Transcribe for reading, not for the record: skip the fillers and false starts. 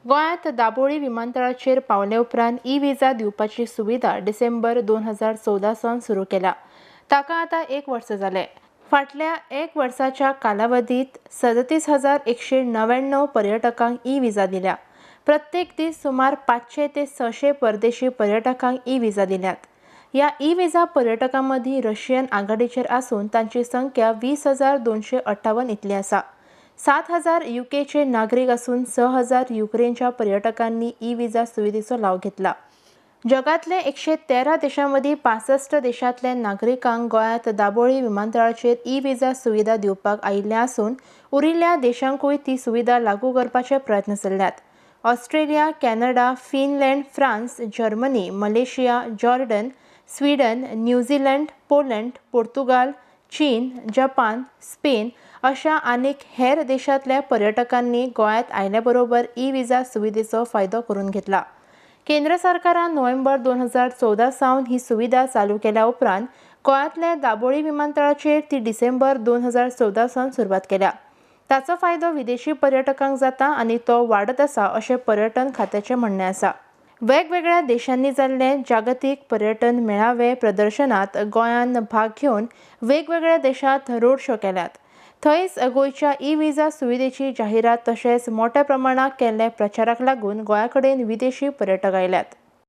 गोंयांत दाबोळी विमानतळाचेर पावले उपरांत ई-व्हिजा दिवपाची सुविधा डिसेंबर 2014 सावन सुरू केल्या। ताका आतां 1 वर्स जालें। फाटल्या 1 वर्साच्या कालावधीत 37,199 पर्यटकांक ई-व्हिजा दिल्या। प्रत्येक दीस सुमार 500 ते 600 परदेशी पर्यटकांक ई-व्हिजा दिल्यात। ह्या ई-व्हिजा पर्यटकांमदीं रशियन आघाडीचेर आसून तांची संख्या 20,258 इतली आसा। 7,000 यूकेचे नागरीक असून 6,000 युक्रेनच्या पर्यटकांनी ई-व्हिजा सुविधेचो लाव घेतला। जगातले 113 देशांमदीं 65 देशांतल्या नागरिकांक गोंयांत दाबोळी विमानतळाचेर ई-व्हिजा सुविधा दिवपाक आयिल्ले आसून उरिल्ल्या देशांकूय ती सुविधा लागू करपाचे प्रयत्न चल्ल्यात। Australia, Canada, Finland, France, Germany, Malaysia, Jordan, Sweden, New Zealand, Poland, Portugal, चीन, जपान, स्पेन अशा आनीक हेर देशांतल्या पर्यटकांनी गोंयांत आयिल्ले ई-व्हिजा सुविधेचो फायदो करून घेतला। केंद्र सरकारान नोव्हेंबर 2014 सावन ही सुविधा चालू केल्या उपरांत गोंयांतल्या दाबोळी विमानतळाचेर ती डिसेंबर 2014 सावन सुरवात केल्या। ताचो फायदो विदेशी पर्यटकांक जाता आनी तो वाडत आसा अशें पर्यटन खात्याचें म्हणणें आसा। वेगवेगळ्या देशांनी जाल्ले जागतीक पर्यटन मेळावे प्रदर्शनात गोंयान भाग घेवन वेगवेगळ्या देशांत रोड शो केल्यात। थंयच गोंयच्या ई-व्हिजा सुविधेची जाहिरात तशेंच मोठ्या प्रमाणात केल्ल्या प्रचाराक लागून गोंया कडेन विदेशी पर्यटक आयल्यात।